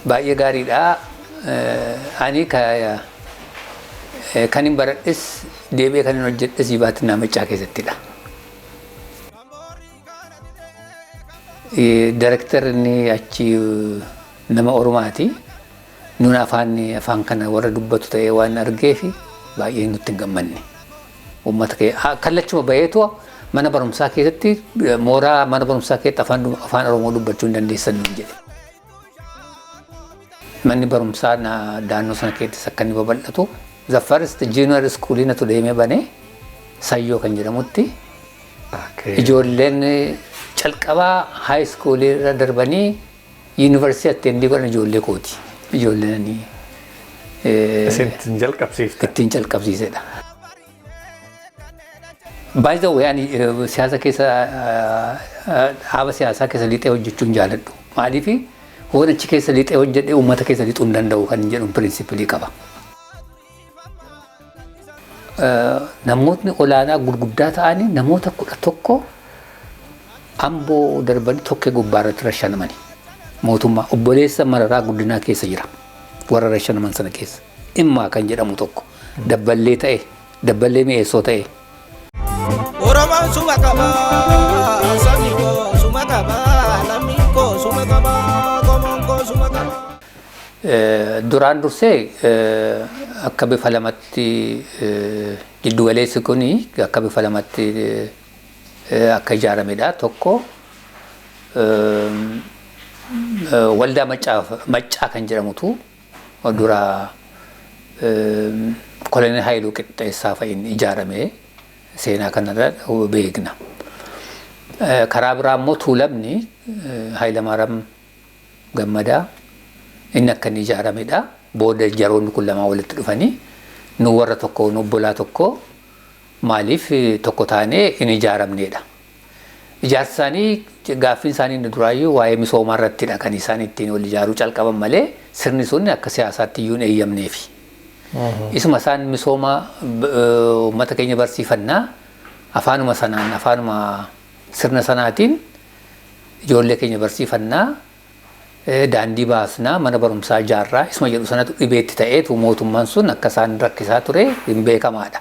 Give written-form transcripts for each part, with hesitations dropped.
baay'ee gaariidha. Ani kan hin baradhes deebi'ee kan hin hojjedhes Jibaatinaa Maccaa keessattidha. Directorni achi nama Oromaati. Nuun afaan kana warra dubbatu ta'ee waan argeefi baay'ee nutti hin gammanne. Uummata kallachuma baheetu mana barumsaa keessatti mooraa mana barumsaa keessatti afaan Oromoo dubbachuu hin dandeessan nuun jedhe. Manni barumsaa naannoo sana keessatti akka inni babal'atu the first junior school natu deemee banee Sayyoo kan jedhamutti ijoolleen calqabaa high school irra darbanii university attendii godhan ijoollee kooti. Ijoolleen ittiin jalqabsiisedha. By the way, ani siyaasa keessa dhaaba siyaasaa keessa lixee hojjechuu hin jaaladhu. Maaliif waan achi keessa lixee hojjedhee uummata keessa lixuu hin danda'u kan jedhu pirinsipilii qaba. Namootni olaanaa gurguddaa ta'anii namoota 11 Amboo darbanii tokkee gubbaarratti rashanamanii. Mootummaa obboleessa Mararaa Guddinaa keessa jira. Warra rashanaman sana keessa. Dhimmaa kan jedhamu tokko dabballee ta'e, dabballee mi'eessoo ta'e. Oromoon suma qaba, sabni koo suma qaba, lammi koo suma qaba, qomoon koo suma qaba. Duraan dursee akka bifa lamatti giddu galeessi kuni akka bifa lamatti akka ijaaramedha. Tokko waldaa Maccaa kan jedhamutu dura Koloneel Haayiluu Qixxeessaa fa'iin ijaaramee seenaa kanarra beekna. Karaa biraa immoo Tuulamni Hayilamaariyaam Gammadaa inni akka inni ijaaramedha. Booda jaroonni kun lamaa walitti dhufanii nu warra tokko nu obbolaa tokko maaliif tokko taanee hin ijaaramnedha. Ijaarsi isaanii gaaffiin isaanii inni duraayyuu waa'ee misoomaa irrattidha kan isaan ittiin wal ijaaruu calqaban malee sirni sun akka siyaasaatti iyyuu hin eeyyamneefi. Isuma isaan misooma uummata keenya barsiifannaa afaanuma sanaan afaanuma sirna sanaatiin ijoollee keenya barsiifannaa daandii baasnaa mana barumsaa ijaarraa isuma jedhu sanatu dhibeetti ta'eetu mootummaan sun akka isaan rakkisaa ture hin beekamaadha.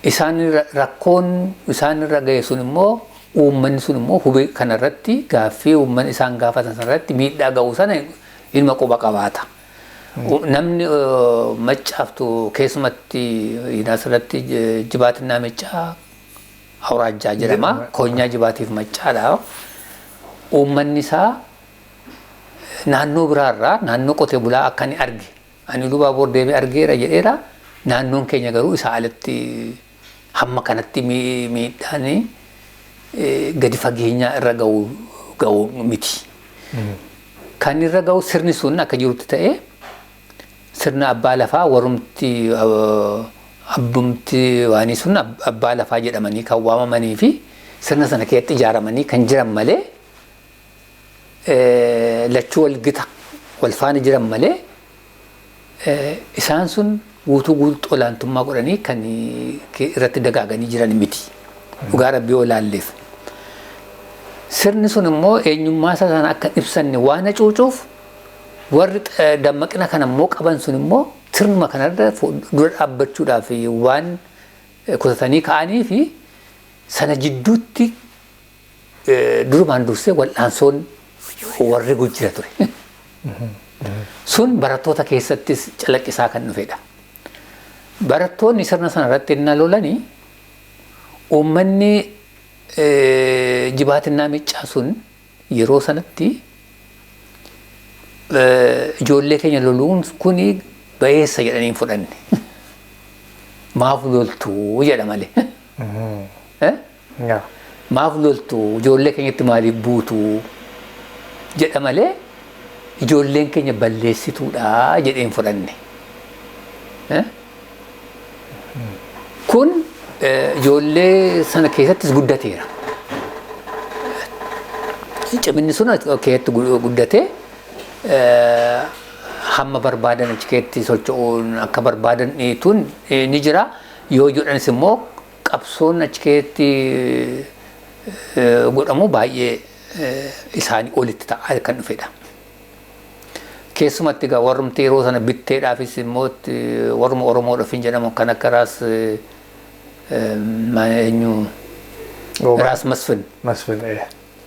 Isaan rakkoon isaan irra ga'e sun immoo uummanni sun immoo hubee kanarratti gaaffii uummanni isaan gaafatan sanarratti miidhaa ga'uu sana ilma quba qabaata. Namni Maccaaftu keessumatti asirratti Jibaatinaa Maccaa Awraajjaa jedhama. Koonyaa Jibaatiif Maccaadha. Uummanni isaa naannoo biraarraa naannoo qotee bulaa akka inni arge. Ani Lubaaboor deemee argeera jedheera. Naannoon keenya garuu isaa alatti hamma kanatti miidhaan gadi fageenyaa irra ga'u miti. Kan irra ga'u sirni sun akka jirutti ta'ee sirna abbaa lafaa warumti abbumti waanii sun abbaa lafaa jedhamanii kan waamamanii fi sirna sana keessatti ijaaramanii kan jiran malee lachuu wal gita wal faana jiran malee isaan sun guutuu olaantummaa godhanii kan irratti dagaaganii jiran miti. Dhugaa Rabbii olaalleef. Sirni sun immoo eenyummaa sana akka ibsanne waan hacuucuuf warri dammaqina kana immoo qaban sun immoo sirnuma kanarra dura dhaabbachuudhaaf waan kutatanii ka'anii fi sana jidduutti durumaan dursee wal'aansoon warri gujjira ture. Sun barattoota keessattis calaqqisaa kan dhufedha. Barattoonni sirna sana irratti inni lolanii uummanni Jibaatinaa Maccaa sun yeroo sanatti ijoollee keenya loluun kuni bayeessa jedhanii fudhanne. Maaf loltuu jedha malee. Maaf loltuu ijoollee keenyatti maaliif buutuu jedha malee ijoolleen keenya balleessituudha jedheen fudhanne. Kun ijoollee sana keessattis guddateera. ciminni sun keetti guddate hamma barbaadan achi keetti socho'uun akka barbaadan dhiituun ni jira. Yoo jedhanis immoo qabsoon achi keetti godhamu baay'ee isaanii olitti ta'aa kan dhufedha. Keessumatti egaa warrumti yeroo sana bitteedhaafis immoo warruma Oromoodhaaf hin jedhamu kan akka raas Raas Masfin.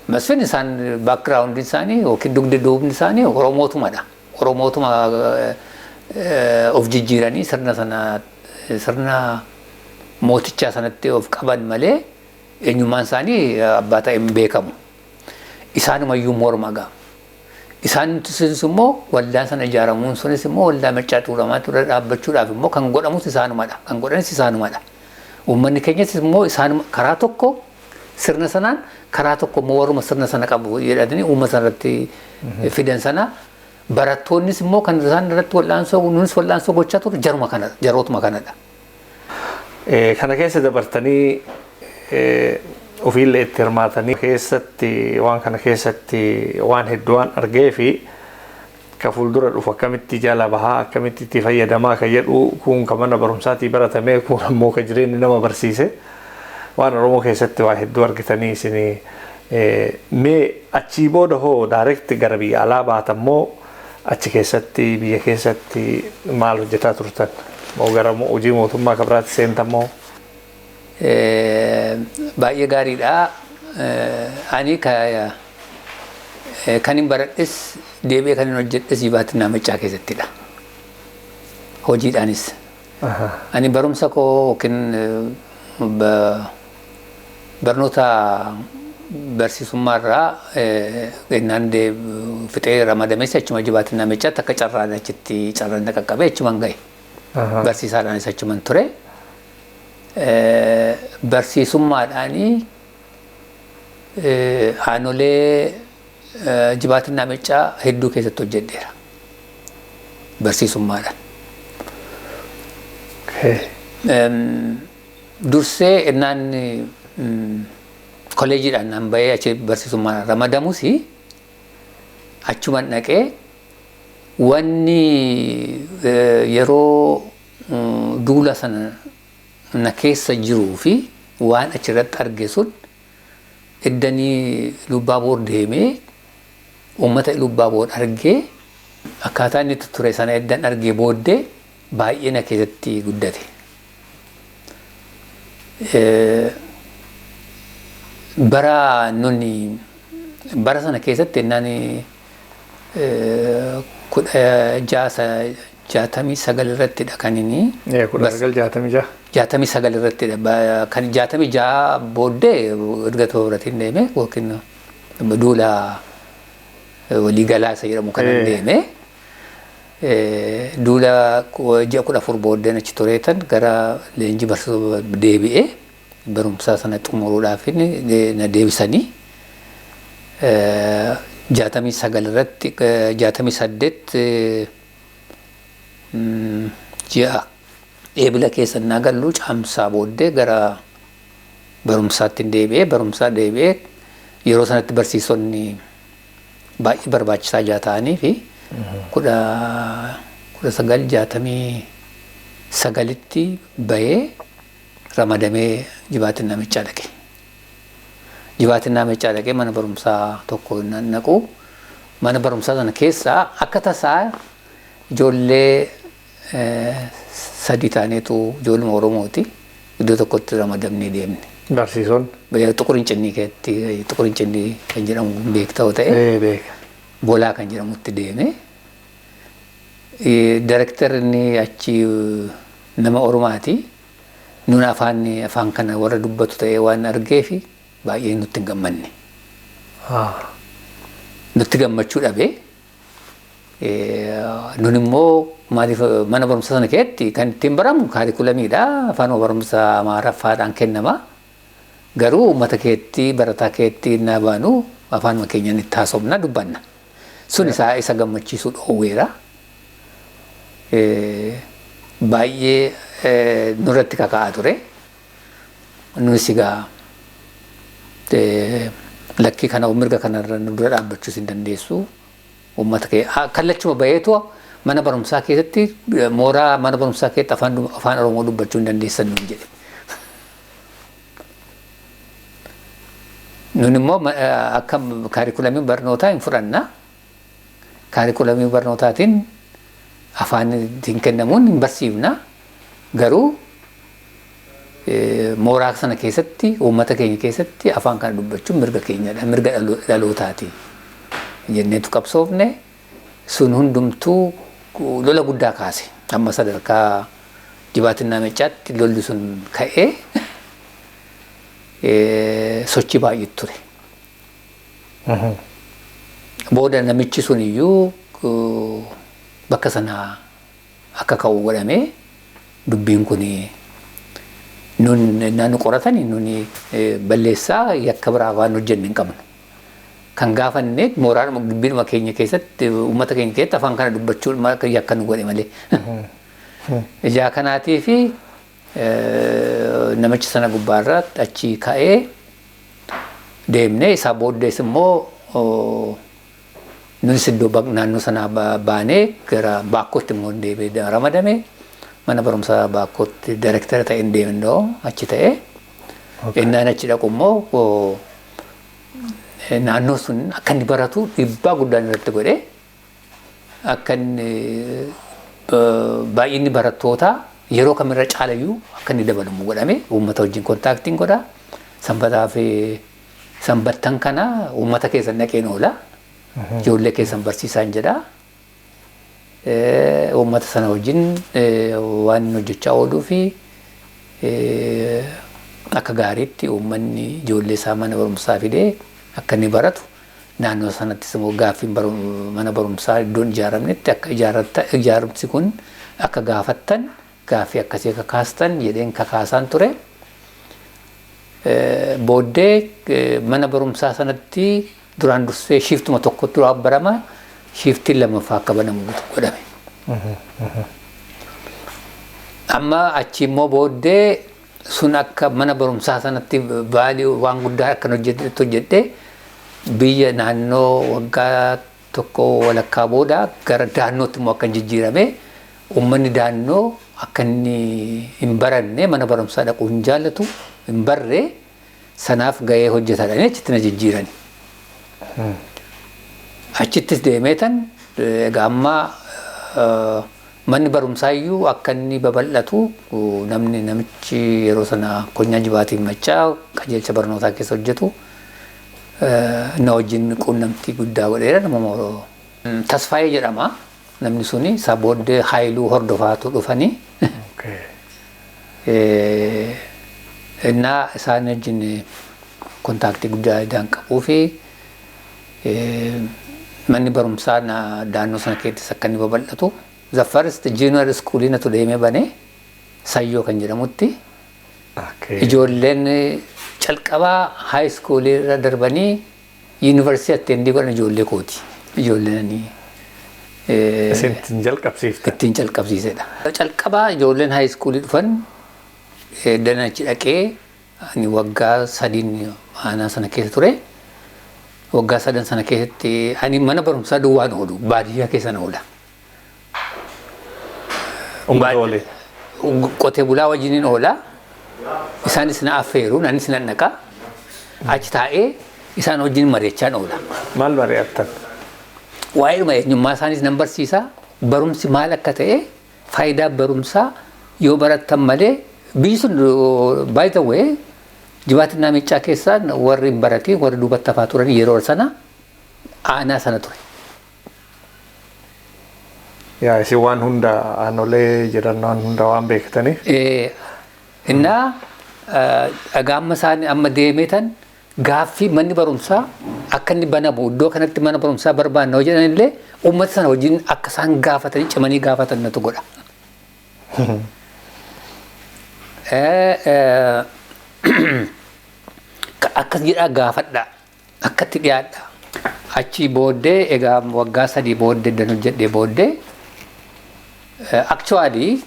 Masfin isaan background isaanii yookiin dugda duubni isaanii Oromootumadha. Oromootuma of jijjiiranii sirna mootichaa sanatti of qaban malee eenyummaan isaanii abbaa ta'e hin beekamu. Isaanumayyuu morma gaa. Isaan tusis immoo waldaan sana ijaaramuun sunis immoo waldaa Maccaa Tuulamaa ture dhaabbachuudhaaf immoo kan godhamus isaanumadha. Kan godhanis isaanumadha. Uummanni keenyas immoo isaan karaa tokko sirna sanaan karaa tokko immoo warruma sirna sana qabu jedhanii uummata sanarratti fidan sana barattoonnis immoo kan isaan irratti wal'aansoo nunis wal'aansoo gochaa ture jarootuma kanadha. Kana keessa dabartanii ofiillee itti hirmaatanii keessatti waan kana keessatti waan hedduu waan argee fi ka fuuldura dhufu akkamitti jala bahaa akkamitti itti fayyadamaa kan jedhu kun ka mana barumsaatii baratamee kun ammoo ka jireenyi nama barsiise waan Oromoo keessatti waa hedduu argitanii isinii mee achii booda hoo daayirekti gara biyya alaa baatammoo achi keessatti biyya keessatti maal hojjetaa turtan moo gara hojii mootummaa ka biraatti seentammoo? Baay'ee gaariidha. Ani kan hin baradhes deebi'ee kan hin hojjedhes Jibaatinaa Maccaa keessattidha. Hojiidhaanis. Ani barumsa koo yookiin barnoota barsiisummaarraa ennaan fixee ramadames achuma Jibaatinaa Maccaatti akka carraan achitti carraan qaqqabee achuman gahe. Barsiisaadhaanis achuman ture. Barsiisummaadhaanii aanolee Jibaatinaa Maccaa hedduu keessatti hojjedheera. Barsiisummaadhaan. Dursee ennaan kolleejiidhaan naan bahee achi barsiisummaan ramadamus achuman dhaqee wanni yeroo duula sana na keessa jiruu fi waan achirratti arge sun iddanii Lubbaaboor deemee uummata Lubbaaboor argee akkaataa inni ture sana iddan argee booddee baay'ee na keessatti guddate. Bara sana keessatti ennaan 1969 irrattidha kan inni. 1969 irrattidha. Kan 66 booddee erga tooraatiin deeme yookiin duula waliigalaa isa jedhamu kan deeme. Duula ji'a 14 booddeen achi tureetan gara leenjii barsiisuu deebi'ee barumsa sana xumuruudhaaf na deebisanii 69 irratti 68 ji'a eebila keessa naa gallu caamsaa booddee gara barumsaatti deebi'ee yeroo sanatti barsiisonni baay'ee barbaachisaa ta'anii fi 1969tti bahee ramadamee Jibaatinaa Maccaa dhaqe. Jibaatinaa Maccaa dhaqee mana barumsaa tokko naqu mana barumsaa sana keessaa akka tasaa ijoollee 3 taaneetu ijoolluma Oromooti iddoo tokkotti ramadamnee deemne. Barsiisonni? Xuqurincinii kan jedhamu beektaa ta'e Bolaa kan jedhamutti deeme. Direktarri achi nama Oromaati. Nun afaan kana warra dubbatu ta'ee waan argeef baay'ee nutti hin gammanne. Nutti gammachuu dhabee nun immoo maaliif mana barumsa sana keessatti kan ittiin baramu kaarikulamiidha. Afaan barumsa Amaaraffaadhaan kennama. Garuu uummata keetti barataa keetti naa baanu afaan keenyaan itti haasofna dubbanna. Sun isa gammachiisuu dhoowweera. Baay'ee nurratti kaka'aa ture. Nunis egaa lakkii kana mirga kanarra nu dura dhaabbachuus hin dandeessu. Uummata kee kallachuma baheetu mana barumsaa keessatti mooraa mana barumsaa keessatti afaan Oromoo dubbachuu hin dandeessan nuun jedhe. Nun immoo akka kaarikulamiin barnootaa hin fudhanna. Kaarikulamiin barnootaatiin afaan ittiin kennamuun hin barsiifna. Garuu mooraa sana keessatti uummata keenya keessatti afaan kana dubbachuun mirga keenyadha. Mirga dhalootaati jenneetu qabsoofne. Sun hundumtuu lola guddaa kaase. Amma sadarkaa Jibaatinaa Meeccaatti lolli sun ka'ee sochii baay'eetu ture. Booda namichi sun iyyuu bakka sana akka ka'u godhamee dubbiin kun nun qoratanii nun balleessaa yakka biraa waan hojjenne hin qabnu. Kan gaafanne mooraan dubbiinuma keenya keessatti uummata keenya keessatti afaan kana dubbachuun yakka nu godhe malee. Ijaa kanaatii fi namichi sana gubbaarraa achi ka'ee deemnee isaa booddees immoo nunis iddoo naannoo sanaa baanee gara Baakkootti immoo deebi'ee ramadame. Mana barumsaa Baakkootti daayirektara ta'een deemnoo achi ta'ee. Innaan achi dhaqu immoo naannoo sun akka inni baratu dhiibbaa guddaan irratti godhee akka inni baay'inni barattootaa yeroo kamirra caalayyuu akka inni dabalamu godhame uummata wajjin kontaaktiin godha. Sanbataa fi sanbattan kana uummata keessan dhaqeen oola. Ijoollee keessan barsiisaan jedha. Uummata sana wajjin waan hojjechaa ooluu fi akka gaariitti uummanni ijoollee isaa mana barumsaa fidee akka inni baratu naannoo sanattis immoo gaaffiin mana barumsaa iddoon ijaaramnetti akka ijaaramsi kun akka gaafattan gaaffii akkasii akka kaastan jedheen kakaasaan ture. Booddee mana barumsaa sanatti duraan dursee shiiftuma tokkotti dura barama shiiftiin lammaffaa akka banamu godhame. Amma achi immoo booddee sun akka mana barumsaa sanatti baalii waan guddaa akka hojjedhe biyya naannoo waggaa tokko walakkaa booda gara daannootti immoo akka jijjiirame uummanni daannoo akka inni hin baranne mana barumsaa dhaquu hin jaallatu hin barre sanaaf gahee hojjetadhanii achitti na jijjiirani. Achittis deemeetan egaa amma manni barumsaa iyyuu akka inni babal'atu namichi yeroo sana Konyaa Jibaatiin Maccaa qajeelcha barnootaa keessa hojjetu na wajjin quunnamtii guddaa godheera. Nama Tasfaayee jedhama namni suni isaa booddee Haayiluu Hordofaatu dhufanii innaa isaan wajjin kontaaktii guddaa dhaan qabuu fi manni barumsaa daannoo sana keessatti akka inni babal'atu. The first junior school natu deemee bane Sayyoo kan jedhamutti. Ijoolleen calqabaa high school irra darbanii university attendii godhan ijoollee kooti. Ijoolleen ittiin jalqabsiifte. Ittiin jalqabsiisedha. Calqabaa ijoolleen high school dhufan dana achi dhaqee ani waggaa sadiin aanaa sana keessa ture. Waggaa sadan sana keessatti ani mana barumsaa duwwaan oolu baadiyyaa keessa na oola. Qotee bulaa wajjiniin oola. Isaanis na affeeru anis nan dhaqa. Achi taa'ee isaan wajjin mari'achaan oola. Maal mari'attan? Waa'ee dhuma eenyummaa isaanis nan barsiisa. Barumsi maal akka ta'e faayidaa barumsaa yoo barattan malee biyyi sun by the way Jibaatinaa Meeccaa keessaa warri hin baratiin warri duubatti hafaa turan yeroo sana aanaa sana ture. Yaa isin waan hunda aanolee jedhan waan hunda waan beektanii. Innaa dhagaa amma isaan amma deemeetan gaaffii manni barumsaa akka inni banamu iddoo kanatti mana barumsaa barbaanna hoo jedhan illee uummata sana wajjin akka isaan gaafatanii cimanii gaafatan natu godha. Akkas jedhaa gaafadha akkatti dhiyaadha. Achi booddee egaa waggaa sadii booddee dan hojjedhee booddee actually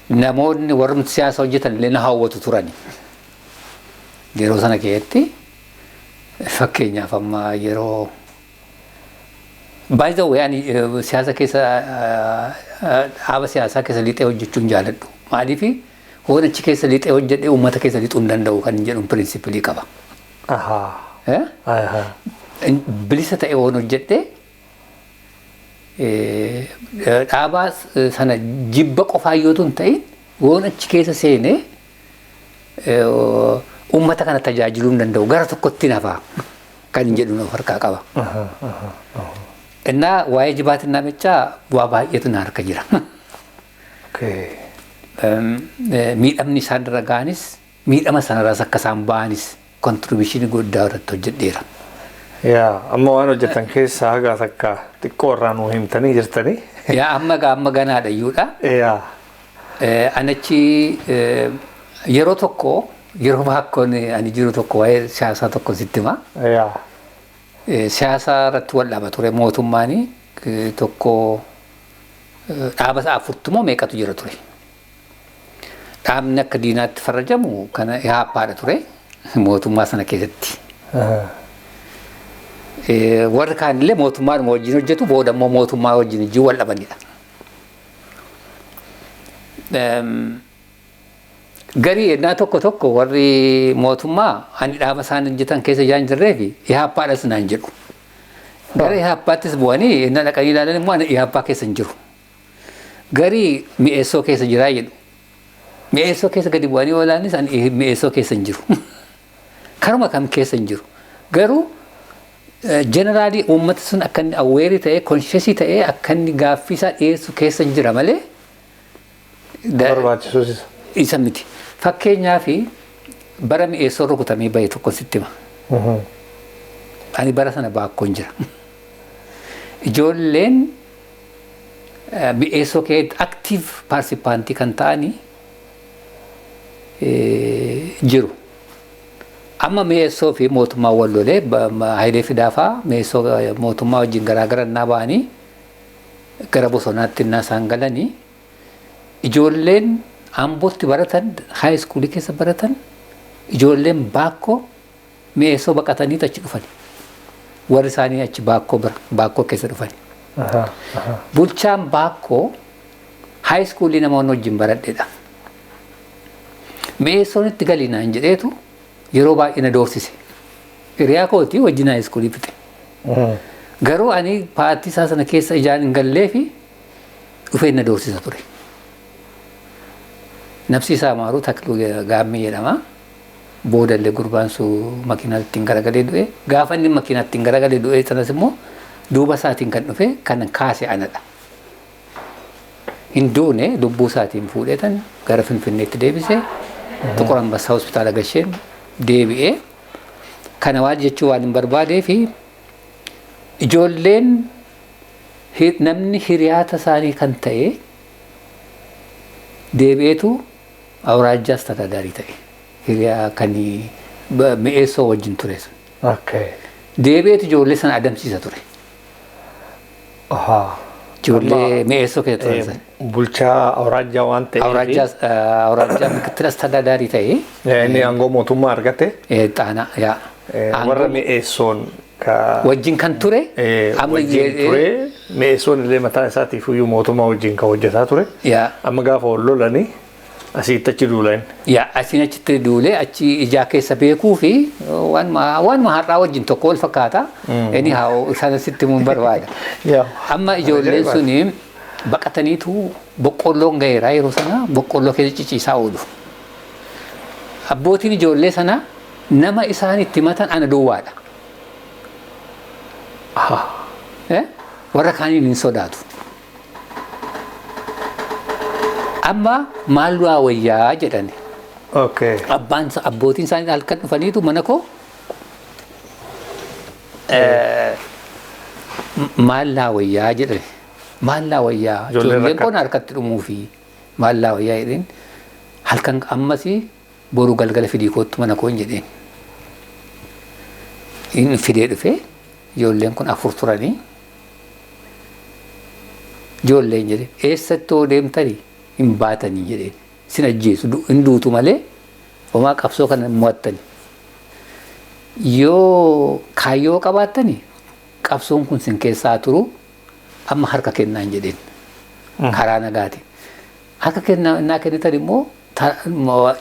namoonni warri siyaasa hojjetan illee na hawwatu turani. Yeroo sana keessatti Fakkeenyaaf amma yeroo by the way ani siyaasa keessa dhaaba siyaasaa keessa lixee hojjechuun jaaladhu. Maaliif waan achi keessa lixee hojjedhee uummata keessa lixuu hin danda'u kan jedhu pirinsipilii qaba. Bilisa ta'e waan hojjedhee dhaabaa sana jibba qofaa yoo hin ta'in waan achi keessa seenee uummata kana tajaajiluu hin danda'u gara tokkotti nafaa kan jedhu of harkaa qaba. Innaa waa'ee jibaatinaa mechaa bu'aa baay'eetu na harka jira. Miidhamni isaan irra ga'anis miidhama sanarraas akka isaan ba'anis kontribuushinii guddaa irratti hojjedheera. Amma waan hojjetan keessaa hagaa takka xiqqoo irraa nuu himtanii jirtanii. Amma ganaadha iyyuudha. Anachi yeroo tokko yeroo baakkoon ani jiru tokko waa'ee siyaasaa tokko sitti hima. Siyaasa irratti wal dhaba ture mootummaan tokko dhaaba 40 meeqatu jira ture. Dhaabni akka diinaatti farrajamu kana yaappaadha ture mootummaa sana keessatti. Warri kaanillee mootummaadhuma wajjin hojjetu booda immoo mootummaa wajjin ijji wal dhabanidha. Garii ennaa tokko warri mootummaa ani dhaaba isaan hojjetan keessa jaan jirree fi yaappaadhas naan jedhu. Gara yaappaattis bu'anii ennaa dhaqanii ilaalan immoo yaappaa keessa hin jiru. Garii mi'eessoo keessa jiraa jedhu. Mi'eessoo keessa gadi bu'anii oolaanis mi'eessoo keessa hin jiru. Karuma kam keessa hin jiru. Garuu generally uummata sun akka inni awweerii ta'ee konsheesii ta'ee akka inni gaaffii isaa dhiyeessu keessa hin jira malee. Barbaachisuus isa miti. Fakkeenyaaf bara mi'eessoo rukutamee bahe tokko sitti hima. Ani bara sana baakkoon jira. Ijoolleen mi'eessoo keessatti active participant kan ta'anii jiru. Amma mi'eessoo fi mootummaa wal lolee Hayilee Fidaafaa mi'eessoo mootummaa wajjin garaagara innaa ba'anii gara bosonaatti innaa isaan galanii ijoolleen Ambootti baratan high school keessa baratan ijoolleen baakkoo mi'eessoo baqatanii achi dhufani. Warri isaanii achi baakkoo keessa dhufani. Bulchaan baakkoo high school namoonni wajjin baradheedha. Mi'eessoon itti galinaan jedheetu yeroo baay'ee na doorsise. Hiriyaa kootii wajjin high school fixe. Garuu ani paartii isaa sana keessa ijaan hin gallee fi dhufee na doorsisa ture. Nafsi isaa maaruu Takluu Gaammee jedhama. Boodallee gurbaan sun makiinaatti ittiin garagalee du'e. Gaafa inni makiinaatti ittiin garagalee du'e sanas immoo duuba isaatiin kan dhufe kan kaase anadha. Hin duune lubbuu isaatiin fuudheetan gara Finfinneetti deebisee Tuqur Ambassaa hospitaala gasheen deebi'ee kana waan jechuu waan hin barbaadee fi ijoolleen namni hiriyaata isaanii kan ta'e deebi'eetu awraajjaas tadadaarii ta'e hiriyaa kan mi'eessoo wajjin ture sun. Deebi'eetu ijoollee sana adamsiisa ture. Ijoollee mi'eessoo keessa ture sana. Bulchaa awraajjaa waan ta'eef. Awraajjaa mikittilas tadadaarii ta'e. Inni aangoo mootummaa argate. Xaanaa yaa. Warra mi'eessoon wajjin kan ture. Wajjin ture. Mi'eessoon illee mataa isaatiif iyyuu mootummaa wajjin kan hojjetaa ture. Amma gaafa wal lolanii asitti achi duulan. Asiin achitti duulee achi ijaa keessa beekuu fi waan har'aa wajjin tokko wal fakkaata. Inni haa sana sitti mun barbaada. Amma ijoolleen suni baqataniitu boqqolloon gaheera yeroo sana boqqolloo keessa ciciisaa oolu. Abbootiin ijoollee sana nama isaan itti matan ana duwwaadha. Warra kaaniin hin sodaatu. Amma maal du'aa wayyaa jedhani. Abbootiin isaanii halkan dhufaniitu mana koo maal laa wayyaa jedhani. Maal laa wayyaa ijoolleen koon harkatti dhumuu fi maal laa wayyaa jedheen halkan ammasii boru galgala fidii kootu mana koon jedheen. Inni fidee dhufee ijoolleen kun 4 turanii ijoolleen jedhe eessattoo deemtanii hin baatanii jedheen sin ajjeesu hin duutu malee homaa qabsoo kana mo'attanii yoo kaayyoo qabaattani qabsoon kun sin keessaa turu amma harka kennaa hin jedhin karaa nagaati. Harka kennaa kennitan immoo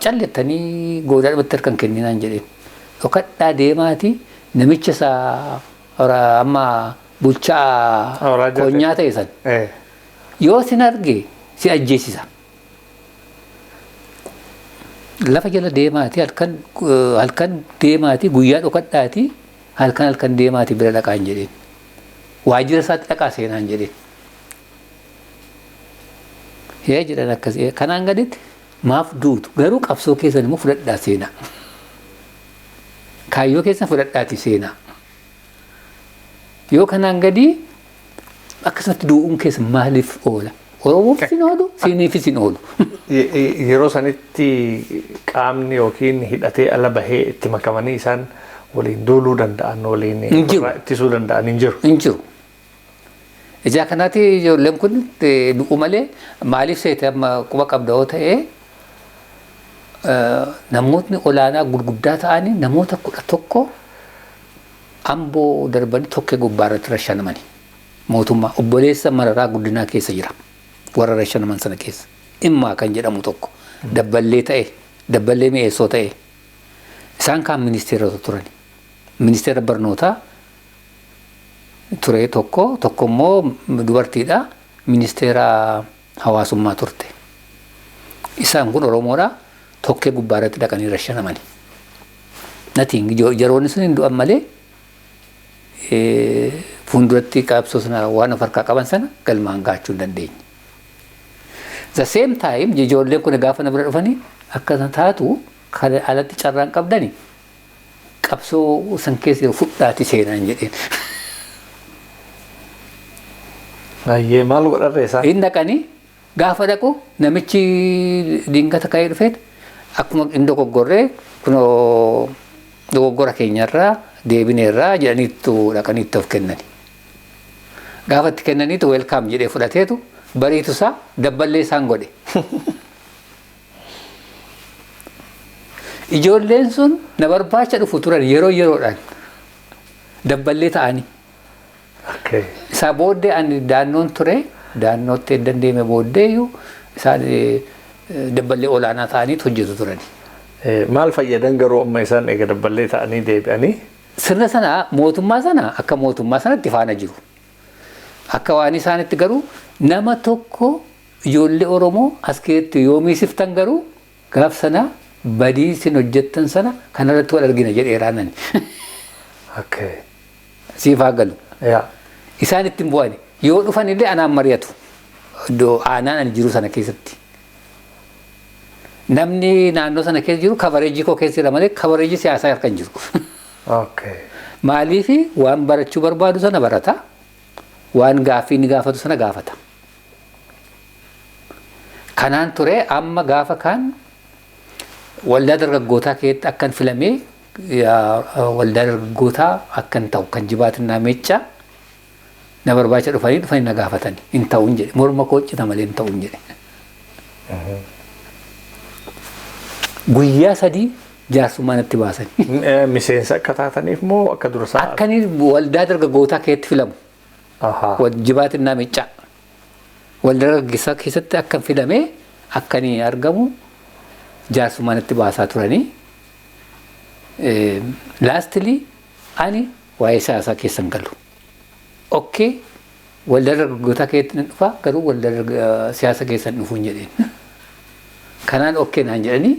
callettanii goodaa dhumatti harka hin kenninaa hin jedhin. Dhokadhaa deemaati namicha isaa amma bulchaa konyaa ta'e san yoo sin arge si ajjeesisa. Lafa jala deemaati halkan deemaati guyyaa dhokadhaati halkan deemaati bira dhaqaa hin jedhin. Waajjira isaatti dhaqaa seenaa hin jedhin. Hee jedhan akkasii kanaan gaditti maaf duutu garuu qabsoo keessan immoo fudhadhaa seenaa. Kaayyoo keessan fudhadhaati seenaa. Yoo kanaan gadi akkasumatti du'uun keessa maaliif oola? Oromoof sin oolu, siiniifis sin oolu. Yeroo sanitti qaamni yookiin hidhatee ala bahee itti makamanii isaan waliin duuluu danda'an waliin ittisuu danda'an hin jiru. Hin jiru. Ijaa kanaati ijoolleen kun du'u malee maaliif seete amma quba qabda'oo ta'ee namootni olaanaa gurguddaa ta'anii namoota 11 amboo darbanii tokkee gubbaarratti rashanamanii mootummaa obboleessa Mararaa Guddinaa keessa jira warra rashanaman sana keessa immaa kan jedhamu tokko dabballee ta'e dabballee mi'eessoo ta'e isaan kaan ministeera turani ministeera barnootaa ture tokko immoo dubartiidha ministeera hawaasummaa turte isaan kun Oromoodha tokkee gubbaarratti dhaqanii rashanamanii natiin jaroonni sun hin du'an malee fuulduratti qabsoo sana waan of harkaa qaban sana galmaan gaachuu hin dandeenye. The same time ijoolleen kun gaafa na bira dhufanii akka taatu kan alatti carraan qabdani qabsoo san keessa fudhaati seenaan jedheen. Baay'ee maal godharree isaa? Inni dhaqanii gaafa dhaqu namichi dingata ka'ee dhufeet akkuma inni dogoggorree kunoo dogoggora keenyarraa deebineerraa jedhaniitu dhaqaniitti of kennani. Gaafa itti kennaniitu welkaam jedhee fudhateetu bariitu isaa dabballee isaan godhe. Ijoolleen sun na barbaacha dhufu turan yeroo yeroodhaan dabballee ta'anii. Isaa booddee ani daannoon ture daannootti dandeeme booddeeyyuu isaan dabballee olaanaa ta'aniitu hojjetu turani. Maal fayyadan garuu amma isaan eega dabballee ta'anii deebi'anii? Sirna sana mootummaa sana akka mootummaa sanatti faana jiru. Akka waan isaanitti garuu nama tokko ijoollee Oromoo as keessatti yoo miisiftan garuu gaaf sana badii isin hojjettan sana kanarratti wal argina jedheeraa nani. Siifaa galu. Isaan ittiin bu'ani yoo dhufan illee anaan mari'atu iddoo aanaan ani jiru sana keessatti. Namni naannoo sana keessa jiru kabareejii koo keessa jira malee kabareejii siyaasaa harka hin jiru. Maaliif waan barachuu barbaadu sana barata waan gaaffii inni gaafatu sana gaafata. Kanaan ture amma gaafa kaan waldaa dargaggootaa keessatti akkan filamee waldaa dargaggootaa akkan ta'u kan Jibaatinaa Meeccaa na barbaacha dhufanii na gaafatanii hin ta'uun jedhe morma koo cita malee hin ta'uun jedhe. Guyyaa 3 jaarsummaa natti baasanii. Miseensa akka taataniif moo akka dursaa? Akkanii waldaa dargaggootaa keessatti filamu. Jibaatinaa Meeccaa. Waldaa dargaggootaa keessatti akkan filamee akkanii argamu jaarsummaa natti baasaa turanii. Lastly ani waa'ee siyaasaa keessan galu. Okay, waldaa dargaggootaa keessatti dhufa garuu waldaa siyaasa keessan dhufuun jedheen. Kanaan okay naan jedhanii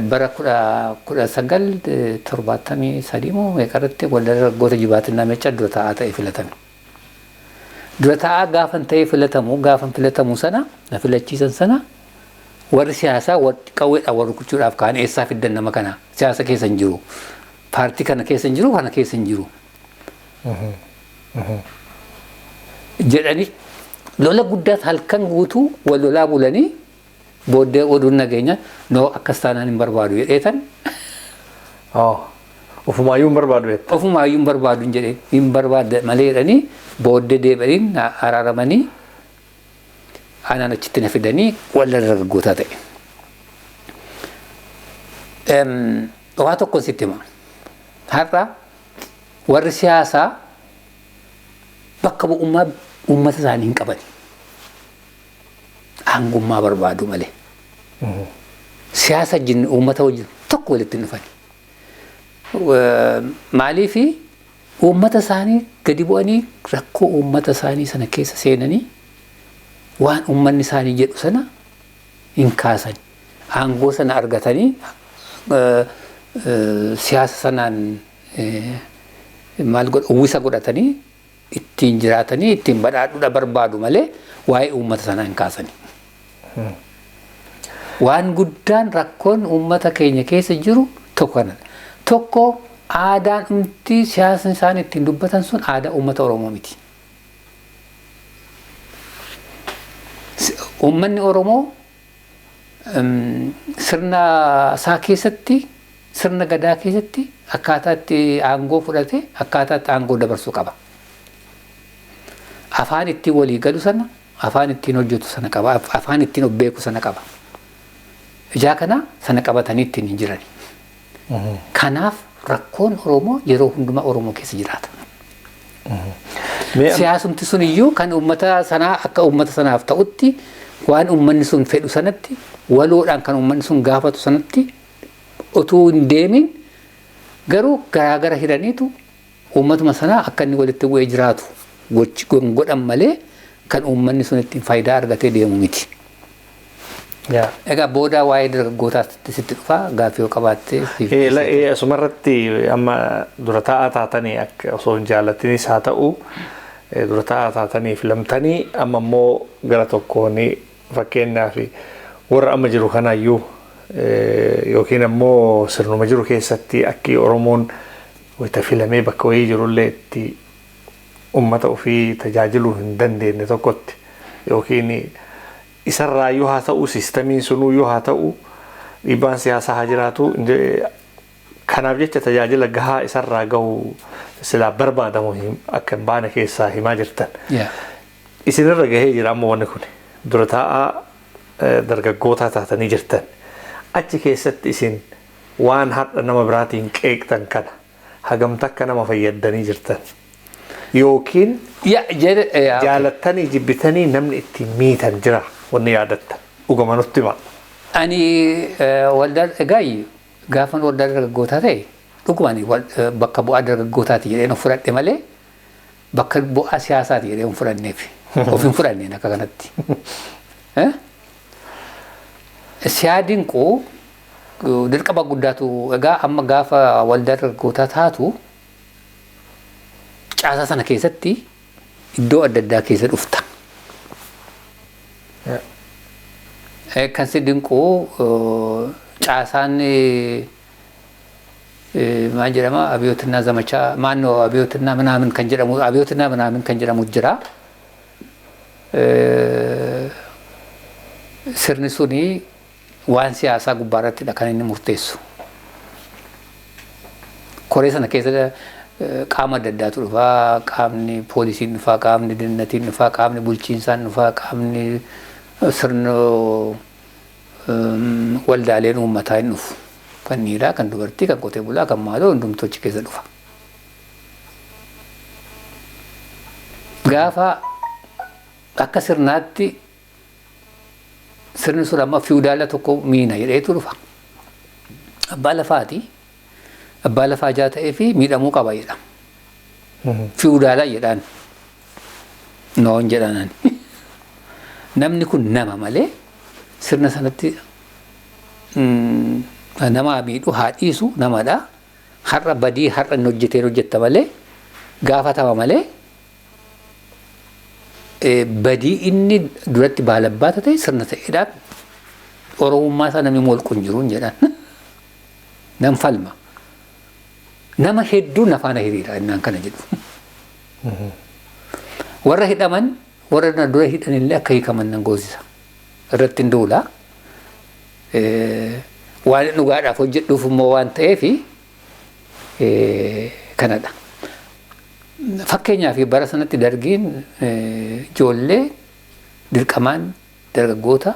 bara 1973 moo meeqarratti waldaa dargaggoota Jibaatinaa Meeccaa dura taa'aa ta'e filatame. Dura taa'aa gaafan ta'e filatamu sana na filachiisan sana warri siyaasaa qawweedhaan wal rukuchuudhaaf kaan eessaa fiddan nama kana siyaasa keessa hin jiru. Paartii kana keessa hin jiru kana keessa hin jiru. Jedhanii lola guddaa halkan guutuu wal lolaa bulanii booddee oduun nageenya noo akkas taanaan hin barbaadu jedheetan. Ofumaayyuu hin barbaadu jetta? Ofumaayyuu hin barbaadu jedhee hin barbaadde malee jedhanii booddee deebi'anii araaramanii anaan achitti na fidanii waldaa dargaggootaa ta'e. Waa tokko sitti hima. Har'a warri siyaasaa bakka bu'ummaa uummata isaanii hin qaban. Aangummaa barbaadu malee. Siyaasa wajjin uummata wajjin tokko walitti hin dhufani. Maaliifi uummata isaanii gadi bu'anii rakkoo uummata isaanii sana keessa seenanii waan uummanni isaanii jedhu sana hin kaasan. Aangoo sana argatanii siyaasa sanaan maal godhu uwwisa godhatanii ittiin jiraatanii ittiin badhaadhuudha barbaadu malee waa'ee uummata sanaa hin kaasanii. Waan guddaan rakkoon uummata keenya keessa jiru tokko kanadha. Tokko aadaan umti siyaasni isaan ittiin dubbatan sun aadaa uummata Oromoo miti. Uummanni Oromoo sirna isaa keessatti sirna gadaa keessatti akkaataa itti aangoo fudhate akkaataa itti aangoo dabarsuu qaba. Afaan ittiin walii galu sana afaan ittiin hojjetu sana qaba. Afaan ittiin of beeku sana qaba. Ijaa kana sana qabatanii ittiin hin jirani. Kanaaf rakkoon Oromoo yeroo hundumaa Oromoo keessa jiraata. Siyaasumti sun iyyuu kan uummata sanaa akka uummata sanaaf ta'utti waan uummanni sun fedhu sanatti waloodhaan kan uummanni sun gaafatu sanatti utuu hin deemin garuu garaagara hidhaniitu uummatuma sanaa akka inni walitti bu'ee jiraatu godhan malee kan uummanni sun ittiin faayidaa argatee deemu miti. Egaa booda waa'ee dargaggootaatti sitti dhufaa gaaffii yoo qabaatte. Asumarratti amma dura taa'aa taatanii akka osoo hin jaallatinis haa ta'u dura taa'aa taatanii filamtanii amma immoo gara tokkoon fakkeenyaaf warra amma jiru kanaayyuu yookiin ammoo sirnuma jiru keessatti akki Oromoon wayita filamee bakka wayii jirullee itti uummata ofii tajaajiluu hin dandeenye tokkotti yookiin isarraa yoo haa ta'u siistamiin sunuu yoo haa ta'u dhiibbaan siyaasaa haa jiraatu kanaaf jecha tajaajila gahaa isarraa gahu silaa barbaadamu akka hin baane keessaa himaa jirtan. Isinirra gahee jira amma wanni kun dura taa'aa dargaggootaa taatanii jirtan. Achi keessatti isin waan har'a nama biraatiin qeeqtan kana hagamta akka nama fayyadanii jirtan. Yookiin jaalattanii jibbitanii namni ittiin miitan jira wanni yaadattan dhuguma nutti hima. Ani waldaa egaa gaafan waldaa dargaggootaa ta'e dhugumaan bakka bu'aa dargaggootaati jedheen of fudhadhe malee bakka bu'aa siyaasaati jedheen of fudhanneef of hin fudhanneen akka kanatti. Siyaadiin qoo dirqama guddaatu egaa amma gaafa waldaa dargaggootaa taatu caasaa sana keessatti iddoo adda addaa keessa dhufta. Kan si dinquu caasaan maal jedhama abiyootinaa zamachaa maannoo abiyootinaa manaamin kan jedhamu abiyootinaa manaamin kan jedhamu jira. Sirni suni waan siyaasaa gubbaarrattidha kan inni murteessu. Koree sana keessa qaama adda addaatu dhufaa qaamni poolisiin dhufaa qaamni dinnatiin dhufaa qaamni bulchiinsaan dhufaa qaamni sirna waldaaleen uummataa hin dhufu kan dhiiraa kan dubartii kan qotee bulaa kan maaloo hundumtochi keessa dhufa. Gaafa akka sirnaatti sirni sun amma fiudaala tokko miina jedheetu dhufa. Abbaa lafaati. Abbaa lafaa jaa ta'ee fi miidhamuu qaba jedhama. Fiudaalaa jedhaan. Noon jedhanan. Namni kun nama malee sirna sanatti nama miidhu haa dhiisu namadha. Har'a badii har'a inni hojjeta malee gaafatama malee badii inni duratti baalabbaata ta'e sirna ta'eedhaan Oromummaa isaa namni molqu hin jiruun jedhan. Nam falma. Nama hedduu nafaana hiriira innaan kana jedhu. Warra hidhaman warra na dura hidhanillee akka hiikaman nan goosisa. Irratti hin duula. Waan dhugaadhaaf hojjedhuuf immoo waan ta'eef kanadha. Fakkeenyaaf bara sanatti dargiin ijoollee dirqamaan dargaggoota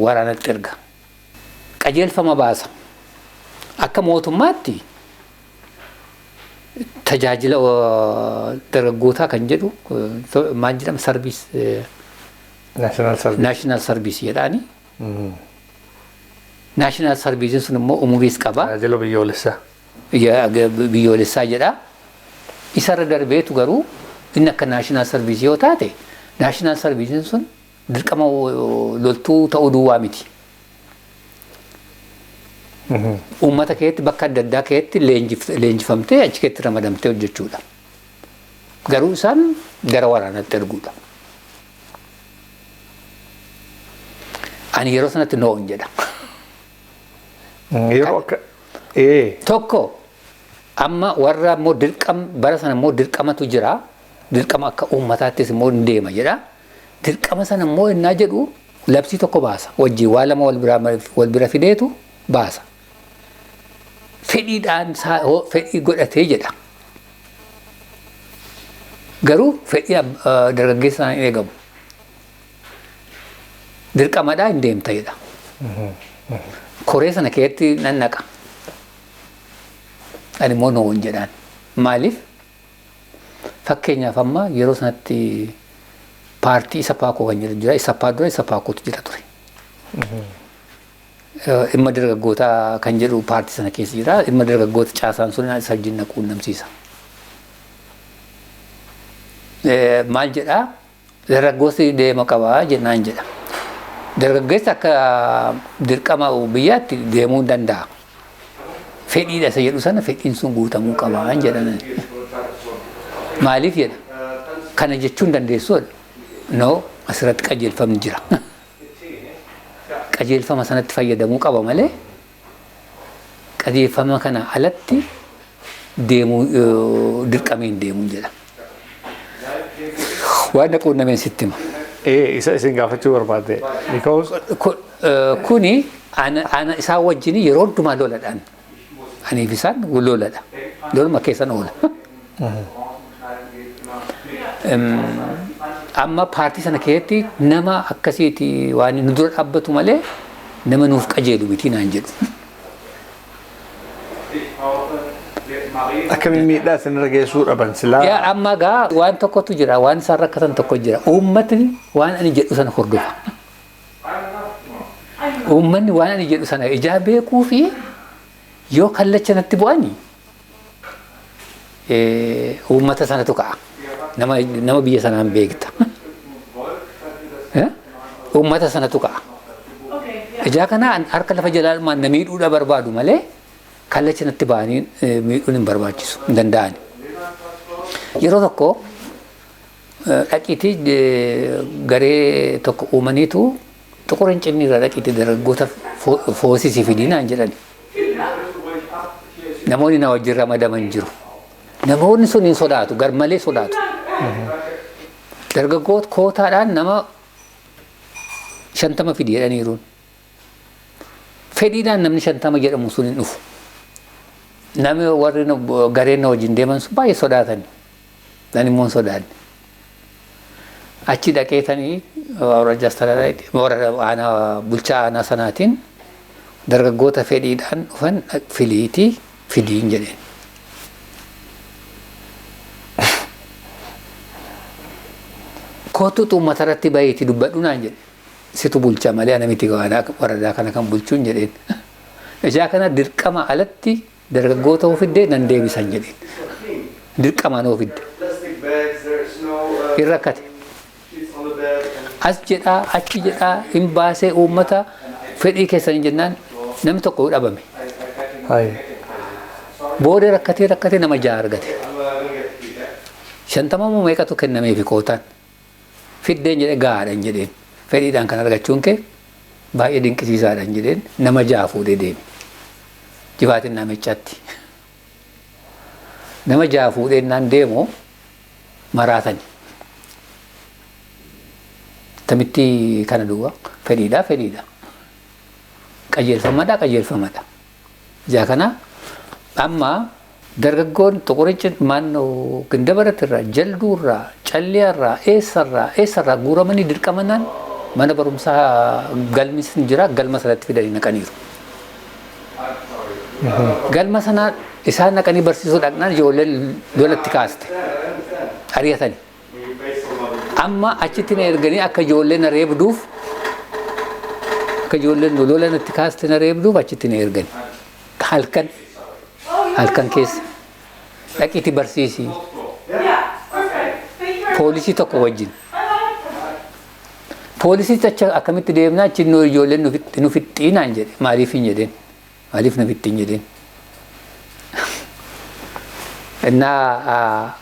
waraanatti erga. Qajeelfama baasa. Akka mootummaatti tajaajila dargaggootaa kan jedhu maal jedhama sarviis naashinaal sarviis jedhaani. Naashinaal sarviisiin sun immoo umuriis qaba. Tajaajila biyyoolessaa. Biyyoolessaa jedha. Isarra darbeetu garuu inni akka naashinaal sarviisii yoo taate naashinaal sarviisiin sun dirqama loltuu ta'uu duwwaa miti. Uummata keetti bakka adda addaa keetti leenjifamtee achi keetti ramadamtee hojjechuudha. Garuu isaan gara waraanaatti erguudha. Ani yeroo sanatti noon jedha. Yeroo akka tokko amma warra immoo bara sana immoo dirqamatu jira. Dirqama akka uummataattis immoo hin deema jedha. Dirqama sana immoo innaa jedhu labsii tokko baasa. Wajjin waa lama wal bira fideetu baasa. Fedhiidhaan fedhii godhatee jedha. Garuu fedhii dargaggeessaan hin eegamu. Dirqamadhaa hin deemta jedha. Koree sana keessatti nan naqa. Ani immoo noon jedhaan. Maaliif? Fakkeenyaaf amma yeroo sanatti paartii isa paakoo kan jedhu jira. Isa paadura isa paakootu jira ture. Dhimma dargaggootaa kan jedhu paartii sana keessa jira. Dhimma dargaggoota caasaan sun isa wajjin naquun namsiisa. Maal jedhaa? Dargaggooti deema qabaa jennaan jedha. Dargaggeessi akka dirqama biyyaatti deemuu hin danda'a. Fedhiidha isa jedhu sana fedhiin sun guutamuu qabaa jedhan. Maaliif jedha? Kana jechuun dandeessuudha. No, asirratti qajeelfamni jira. Qajeelfama sanatti fayyadamuu qaba malee qajeelfama kana alatti deemuu dirqameen deemuu jedha. Waan quunnameen sitti hima. Isa isin gaafachuu barbaadde. Because kuni ana isaan wajjin yeroo hundumaa loladhaan. Aniif isaan loladha. Loluma keessan oola. Amma paartii sana keessatti nama akkasiiti waan nu dura dhaabbatu malee nama nuuf qajeelu miti naan jedhu. akkamiin miidhaa isinirra geessuu dhaban silaa. Yaa amma gaa waan tokkotu jira waan isaan rakkatan tokko jira uummatni waan ani jedhu sana hordofa. Uummanni waan ani jedhu sana ijaa beekuu fi yoo kallacha natti bu'anii uummata sanatu ka'a. Nama biyya sanaan beekta. Uummata sanatu ka'a. Ijaa kana harka lafa jalaalmaan na miidhuudha barbaadu malee kallacha natti ba'anii miidhuun hin barbaachisu hin danda'ani. Yeroo tokko dhaqiitii garee tokko uumaniitu xuqura hin cinni irra dhaqiitii dargaggoota foosisii fidinaan jedhani. Namoonni na wajjin ramadaman jiru. Namoonni sun hin sodaatu garmalee sodaatu. Dargaggoota kootaadhaan nama 50 fidi jedhaniiruun. Fedhiidhaan namni 50 jedhamu sun hin dhufu. Namni warri gareen na wajjin deeman sun baay'ee sodaatan. Dan immoo hin sodaanne. Achi dhaqeetanii warra bulchaa aanaa sanaatiin dargaggoota fedhiidhaan dhufan filiitii fidiin jedheen. Kootu uummata irratti baay'eetii dubbadhu naan jedhe. Situ bulcha malee ana miti waradaa kana kan bulchuun jedheen. Ijaa kana dirqama alatti dargaggoota ofiddee nan deebisan jedheen. Dirqamaan ofidde. Hin rakkate. As jedhaa achi jedhaa hin baasee uummata fedhii keessanii jennaan namni tokko dhabame. Booda rakkatee nama 6 argate. 50 moo meeqatu kennameefi kootaan. Fiddeen jedhee gaadhan jedheen. Fedhiidhaan kan argachuun kee baay'ee dinqisiisaadhaan jedheen nama 6 fuudhee deeme. Jibaatiin namichaatti. Nama 6 fuudhee naan deemu maraatani. Tamitti kana duwwaa fedhiidha. Qajeelfamadha. Ijaa kana amma dargaggoon xuqurichi maannoo gindabarattirraa jalduurraa calleerraa eessarraa guuramanii dirqamanaan mana barumsaa galmis jira galma sanatti fidanii naqaniiru. Galma sanaa isaan naqanii barsiisuu dhaqnaan ijoolleen lolatti kaaste. Ari'atani. Amma achitti na erganii akka ijoolleen na reebduuf akka ijoolleen lola natti kaaste na reebduuf achitti na ergani. Halkan keessa dhaqiitti barsiisii. Poolisii tokko wajjin. Poolisichi acha akkamitti deemnaa achi ijoolleen nu fixxiinaan jedhe. Maaliif hin jedheen? Maaliif na fixxiin jedheen? Innaa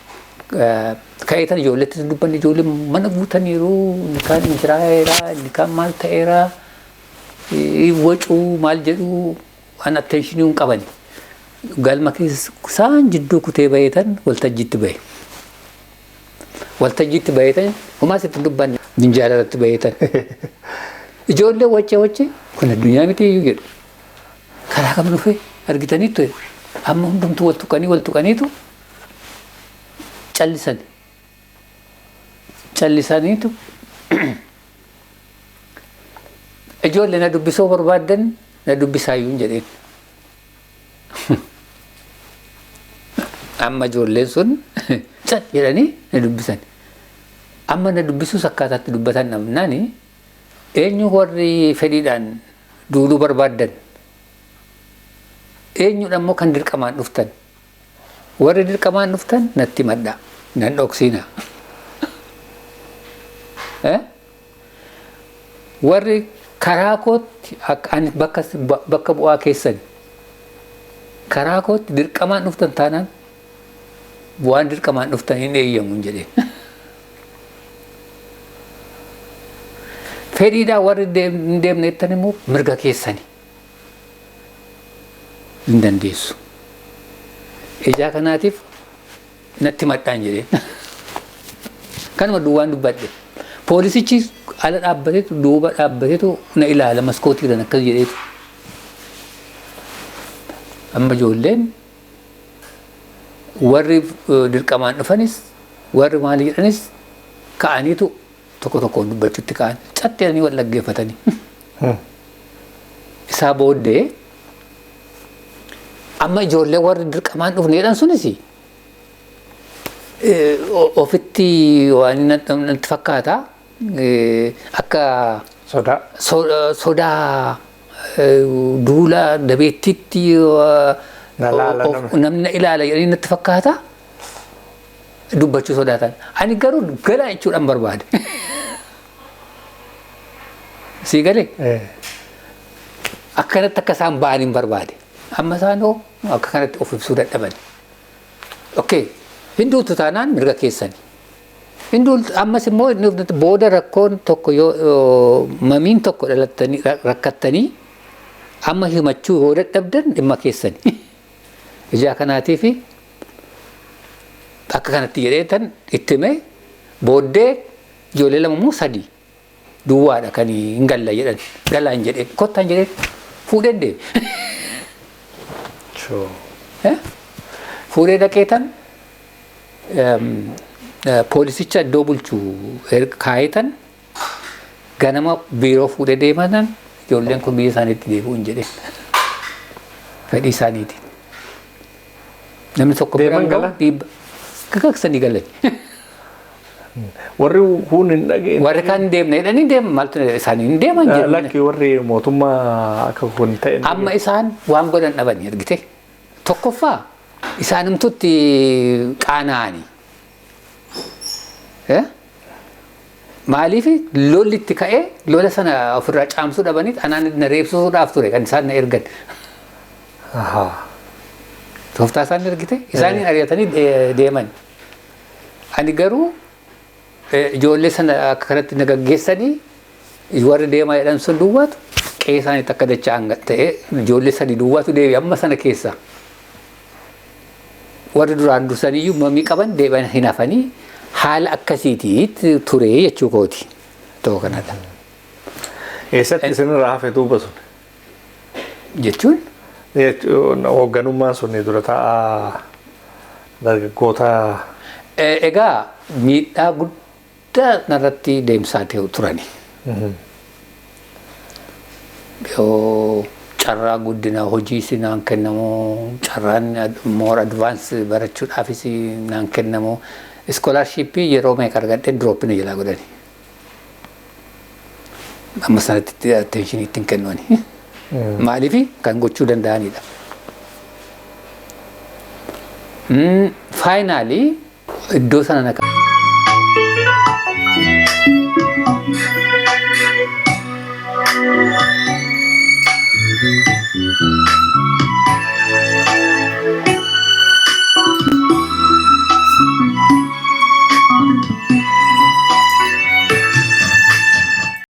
ka'eetan ijoolletti dubbanni ijoollee mana guutaniiru kaan injiraayeera kaan maal ta'eera wacuu maal jedhu waan attentionii hin qabani. Galma keessa isaan jidduu kutee baheetan waltajjiitti bahe. Waltajjiitti baheetan homaa sitti dubbanne minjaala irratti baheetan. Ijoollee wacce kun addunyaa miti iyyuu jedhu. Karaa kam dhufe argitaniittu amma hundumtuu wal tuqaniitu callisaniitu ijoollee na dubbisuu barbaaddan na dubbisaayyuu hin jedheen. Amma ijoolleen sun cal jedhanii na dubbisan. Amma na dubbisuus akkaataatti dubbatan namnaani eenyu warri fedhiidhaan duuluu barbaaddan eenyudha immoo kan dirqamaan dhuftan. Warri dirqamaan dhuftan natti madda nan dhoksiina. Warri karaa kootti ani bakka bu'aa keessan karaa kootti dirqamaan dhuftan taanaan bu'aan dirqamaan dhuftan hin eeyyamu hin jedheen. Fedhiidhaan warri hin deemne jettan immoo mirga keessani hin dandeessu. Ijaa kanaatiif natti maddaan jedheen. Kanuma duwwaan dubbadhe. Poolisichi ala dhaabbateetu duuba dhaabbateetu na ilaala maskootiidhaan akkas jedheetu. Amma ijoolleen warri dirqamaan dhufanis warri maal jedhanis ka'aniitu tokko tokkoon dubbachuutti ka'an. Catteedhanii wal dhaggeeffatanii. Isaa booddee amma ijoollee warri dirqamaan dhufneedhaan sunis ofitti waan natti fakkaata akka sodaa duula dabeettiitti namni ilaala jedhanii natti fakkaata dubbachuu sodaatan. Ani garuu galaa jechuudhaan barbaade. Sii galee? Akkanatti akka isaan ba'an hin barbaade. Amma isaan akka kanatti of ibsuu dadhaban. Okay, hinduutu taanaan mirga keessani. Ammas immoo booda rakkoon tokko yoo mamiin tokko dhalattanii rakkattanii amma himachuu yoo dadhabdan dhimma keessani. Ijaa kanaatiif akka kanatti jedheetan itti himee booddee ijoollee lama moo sadii duwwaadha kan hin galla jedhan galaa hin jedheen kottaan jedheen fuudheen deeme. Fuudhee dhaqeetan poolisicha iddoo bulchuu kaayetan ganama biiroo fuudhee deematan ijoolleen kun biyya isaaniitti deebi'u hin jedheen fedhii isaaniitiin. Namni tokko biraan gahu dhiibba kakaksanii galani. Warri kun hin dhageenye. Warri kaan hin deemne jedhanii deeman maaltu isaanii hin deeman jedhu. Lakki warri mootummaa akka kun ta'e. Amma isaan waan godhan dhabanii argite. Tokkoffaa isaanimtutti qaana'anii. Maaliif lolli itti ka'ee lola sana ofirraa caamsuu dhabanii anaan na reebsuudhaaf ture kan isaan na ergan. Tooftaa isaan ergite isaaniin ari'atanii deeman. Ani garuu ijoollee sana akka kanatti na gaggeessanii warri deemaa jedhan sun duwwaatu qe'ee isaaniitti akka dacha'an ta'ee ijoollee sadii duwwaatu deebi'e amma sana keessa. Warri duraan dursaniyyuu mamii qaban deebi'an hin hafanii haala akkasiitiitti ture jechuu kooti. Ta'uu kanadha. Eessatti isinirraa hafe duuba sun? Jechuun? Hoogganummaan sun dura taa'aa dargaggoota. Egaa miidhaa guddaa narratti deemsaa ta'u turani. carraa guddina hojii si naan kennamu carraan more advance barachuudhaafis naan kennamu scholarshipii yeroo meeqa argadhe droppina jalaa godhani amma sanatti attention ittiin kennuuni maaliif kan gochuu danda'anidha. Finally iddoo sana naqa